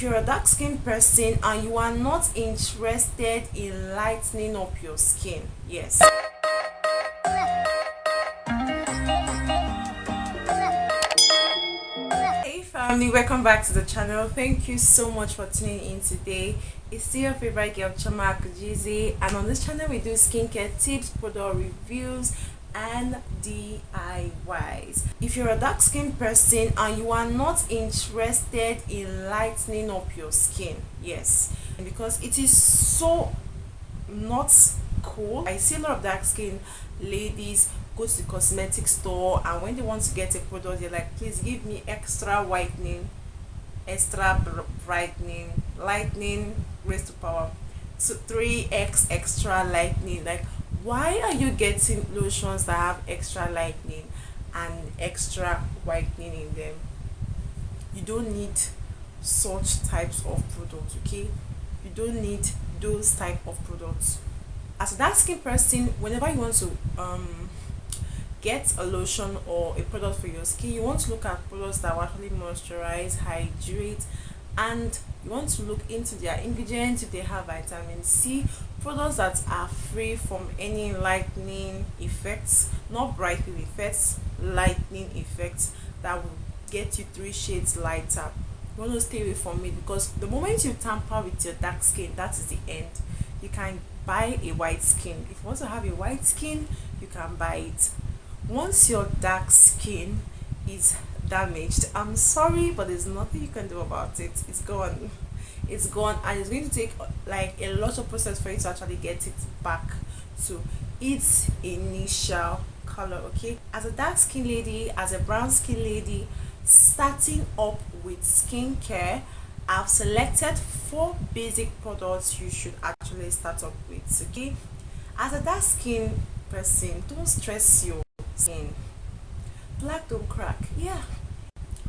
If you're a dark skin person and you are not interested in lightening up your skin, yes. Hey family, welcome back to the channel. Thank you so much for tuning in today. It's still your favorite girl Chama Akujizi, and on this channel we do skincare tips, product reviews and DIYs. If you're a dark skin person and you are not interested in lightening up your skin, yes, because it is so not cool. I see a lot of dark skin ladies go to the cosmetic store, and when they want to get a product they're like, please give me extra whitening, extra brightening, lightening raised to power to 3x extra lightening. Like, why are you getting lotions that have extra lightening and extra whitening in them? You don't need such types of products, okay? You don't need those type of products. As a dark skin person, whenever you want to get a lotion or a product for your skin, you want to look at products that will actually moisturize, hydrate, and you want to look into their ingredients. If they have vitamin C, products that are free from any lightening effects, not brightening effects, lightening effects that will get you 3 shades lighter. You want to stay away from it, because the moment you tamper with your dark skin, that is the end. You can buy a white skin. If you want to have a white skin, you can buy it. Once your dark skin is damaged, I'm sorry, but there's nothing you can do about it. It's gone. It's gone, and it's going to take like a lot of process for you to actually get it back to its initial color, okay? As a dark skin lady, as a brown skin lady starting up with skincare, I've selected 4 basic products you should actually start up with, okay? As a dark skin person, don't stress your skin. Black don't crack. Yeah,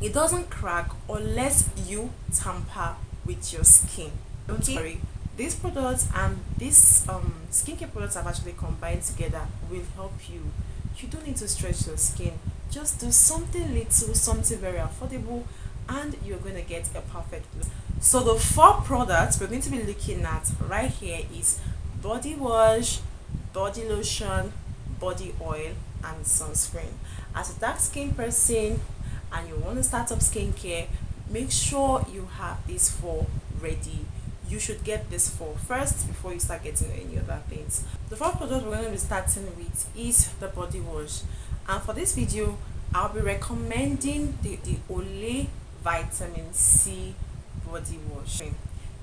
it doesn't crack unless you tamper with your skin. Don't worry, these products and these skincare products I've actually combined together will help you. You don't need to stretch your skin. Just do something little, something very affordable, and you're going to get a perfect look. So the 4 products we're going to be looking at right here is body wash, body lotion, body oil and sunscreen. As a dark skin person and you want to start up skincare, make sure you have these 4 ready. You should get this 4 first before you start getting any other things. The 4th product we're going to be starting with is the body wash, and for this video I'll be recommending the Olay Vitamin C body wash.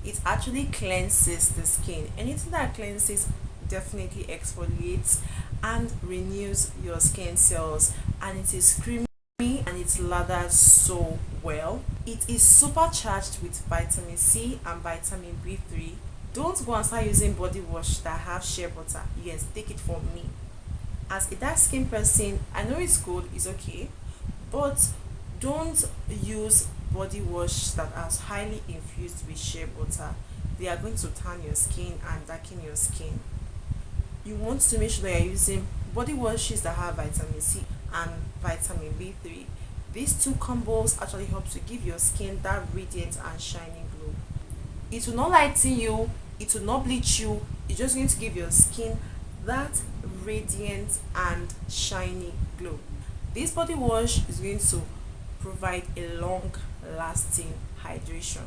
It actually cleanses the skin. Anything that cleanses definitely exfoliates and renews your skin cells, and it is creamy and it lathers so well. It is supercharged with vitamin C and vitamin B3. Don't go and start using body wash that have shea butter. Yes, take it from me. As a dark skin person, I know it's good, it's okay, but don't use body wash that is highly infused with shea butter. They are going to tan your skin and darken your skin. You want to make sure that you're using body washes that have vitamin C and vitamin B3. These 2 combos actually help to give your skin that radiant and shining glow. It will not lighten you, it will not bleach you, it's just going to give your skin that radiant and shiny glow. This body wash is going to provide a long lasting hydration.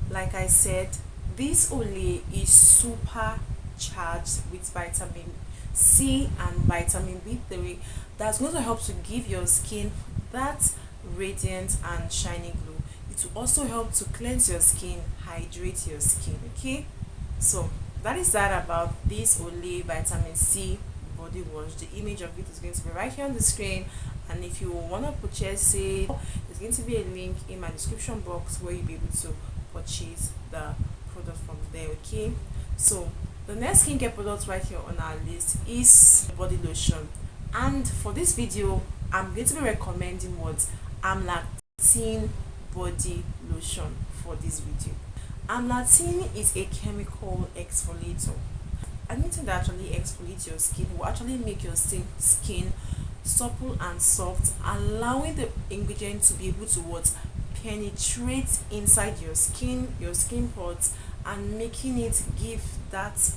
Like I said, this Olay is super charged with vitamin C and vitamin B3 that's going to help to give your skin that radiant and shiny glow. It will also help to cleanse your skin, hydrate your skin, okay? So that is that about this Olay Vitamin C body wash. The image of it is going to be right here on the screen, and if you want to purchase it, there's going to be a link in my description box where you'll be able to purchase the product from there, okay? So the next skincare product right here on our list is body lotion, and for this video I'm going to be recommending what Amalactin body lotion for this video. Amalactin is a chemical exfoliator. Anything that actually exfoliates your skin will actually make your skin supple and soft, allowing the ingredient to be able to what penetrate inside your skin pods, and making it give that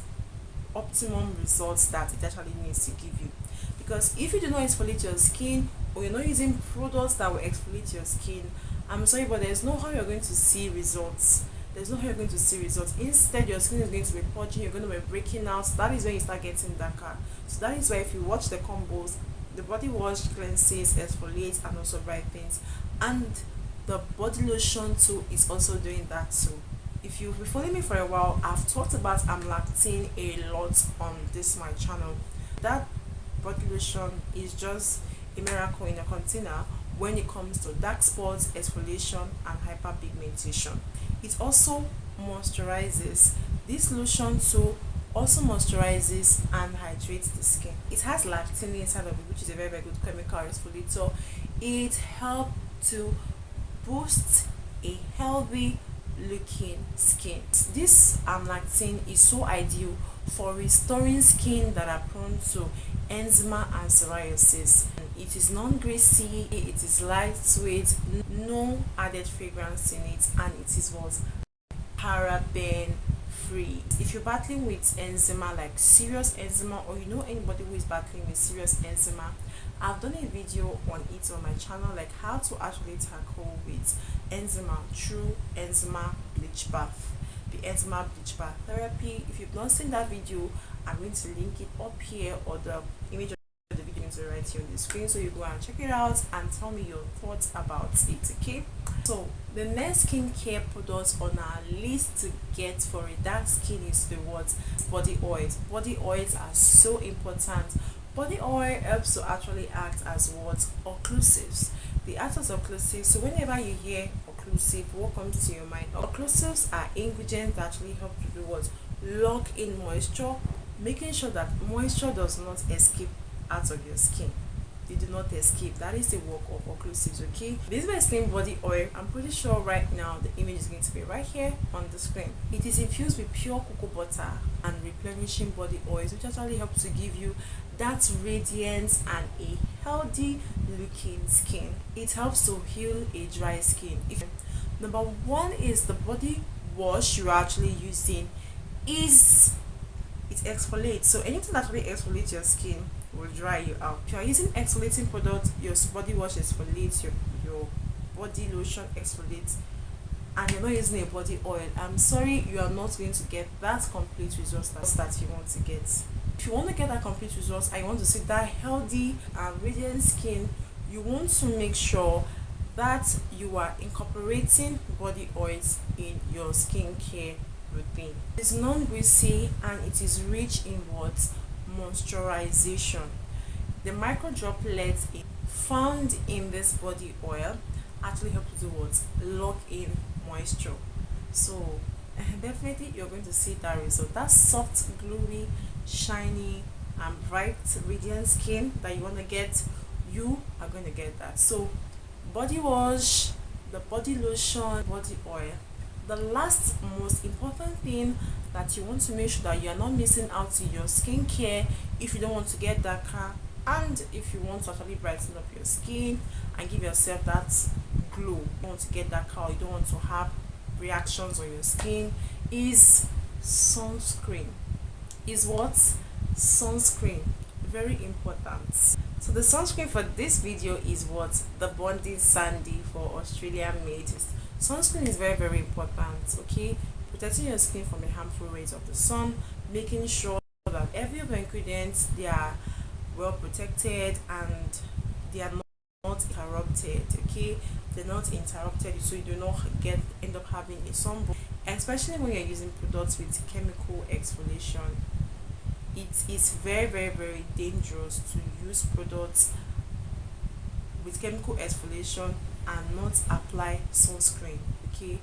optimum results that it actually needs to give you. Because if you do not exfoliate your skin, or you're not using products that will exfoliate your skin, I'm sorry, but there's no how you're going to see results. There's no how you're going to see results. Instead, your skin is going to be purging, you're going to be breaking out. That is when you start getting darker. So that is why if you watch the combos, the body wash cleanses, exfoliates, and also brightens, and the body lotion too is also doing that too. If you've been following me for a while, I've talked about Amalactin a lot on this my channel. That body lotion is just a miracle in a container when it comes to dark spots, exfoliation, and hyperpigmentation. It also moisturizes. This lotion too also moisturizes and hydrates the skin. It has lactin inside of it, which is a very good chemical exfoliator. It helps to boost a healthy looking skin. This lactin is so ideal for restoring skin that are prone to eczema and psoriasis. It is non-greasy, it is lightweight, no added fragrance in it, and it is what? Paraben free. If you're battling with eczema, like serious eczema, or you know anybody who is battling with serious eczema, I've done a video on it on my channel, like how to actually tackle with eczema through eczema bleach bath, the eczema bleach bath therapy. If you've not seen that video, I'm going to link it up here, or the image of the video is right here on the screen, so you go and check it out and tell me your thoughts about it. Okay, so the next skincare products on our list to get for a dark skin is the what? Body oils. Body oils are so important. Body oil helps to actually act as what? Occlusives. The act as occlusives. So whenever you hear occlusive, what comes to your mind? Occlusives are ingredients that actually help to do what? Lock in moisture, making sure that moisture does not escape out of your skin. You do not escape. That is the work of occlusives. Okay, this Vaseline body oil, I'm pretty sure right now the image is going to be right here on the screen. It is infused with pure cocoa butter and replenishing body oils, which actually helps to give you that radiance and a healthy looking skin. It helps to heal a dry skin. Number one is the body wash you're actually using is it exfoliates. So anything that really exfoliates your skin will dry you out. If you are using exfoliating product, your body wash exfoliates, your body lotion exfoliates, and you're not using a body oil, I'm sorry, you are not going to get that complete results that you want to get. If you want to get that complete results and you want to see that healthy and radiant skin, you want to make sure that you are incorporating body oils in your skincare routine. It's non-greasy and it is rich in what? Moisturization. The micro droplets found in this body oil actually help to do what? Lock in moisture. So definitely you're going to see that result. That soft, glowy, shiny, and bright, radiant skin that you want to get, you are going to get that. So body wash, the body lotion, body oil. The last most important thing that you want to make sure that you are not missing out in your skincare, if you don't want to get darker, and if you want to actually brighten up your skin and give yourself that glow, you don't want to get darker, or you don't want to have reactions on your skin, is sunscreen. Is what? Sunscreen. Very important. So the sunscreen for this video is what? The Bondi Sandi for Australian made. Sunscreen is very important. Okay, protecting your skin from the harmful rays of the sun, making sure that every of the ingredients, they are well protected and they are not interrupted. Okay, they're not interrupted, so you do not end up having a sunburn, especially when you're using products with chemical exfoliation. It is very dangerous to use products with chemical exfoliation and not apply sunscreen. Okay,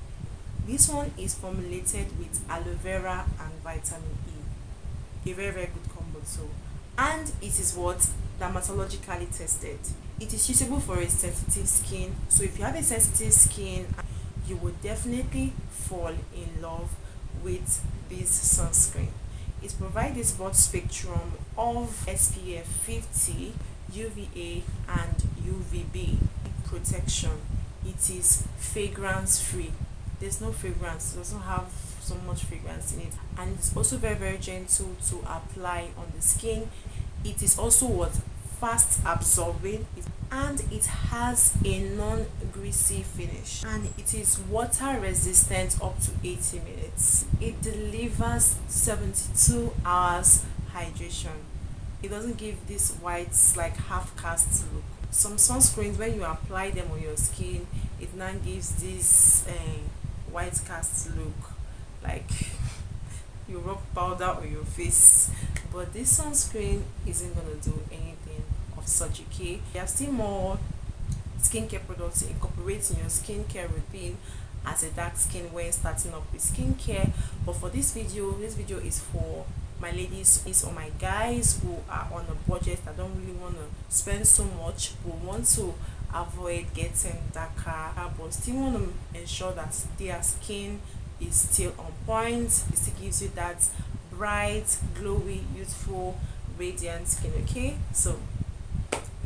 this one is formulated with aloe vera and vitamin E, a very good combo too, and it is what? Dermatologically tested. It is suitable for a sensitive skin, so if you have a sensitive skin, you will definitely fall in love with this sunscreen. It provides this broad spectrum of SPF 50, UVA and UVB protection. it is fragrance free. There's no fragrance, it doesn't have so much fragrance in it, and it's also very gentle to apply on the skin. It is also what fast absorbing, and it has a non-greasy finish, and it is water resistant up to 80 minutes. It delivers 72 hours hydration. It doesn't give this white like half cast look. Some sunscreens, when you apply them on your skin, it now gives this white cast look, like you rub powder on your face. But this sunscreen isn't gonna do anything of such. Okay, there are still more skincare products to incorporate in your skincare routine as a dark skin when starting up with skincare. But for this video is for my ladies, is on my guys who are on a budget, that don't really want to spend so much, who want to avoid getting darker but still want to ensure that their skin is still on point. It still gives you that bright, glowy, youthful, radiant skin. Okay, so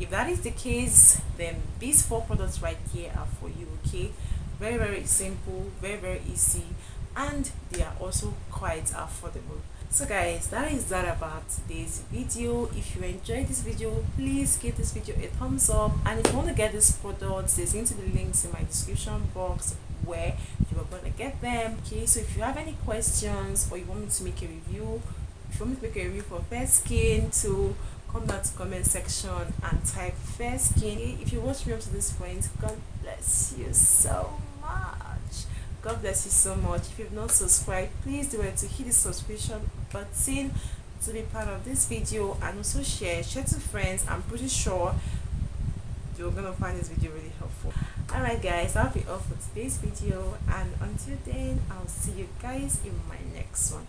if that is the case, then these 4 products right here are for you. Okay, very simple, very easy, and they are also quite affordable. So guys, that is that about today's video. If you enjoyed this video, please give this video a thumbs up, and if you want to get these products, there's going to be links in my description box where you are going to get them. Okay, so if you have any questions, or you want me to make a review, if you want me to make a review for fair skin, to come down to comment section and type fair skin. Okay, if you watched me up to this point, God bless you so much. God bless you so much. If you've not subscribed, please do it to hit the subscription button to be part of this video, and also share to friends. I'm pretty sure you're gonna find this video really helpful. Alright guys, that'll be all for today's video, and until then, I'll see you guys in my next one.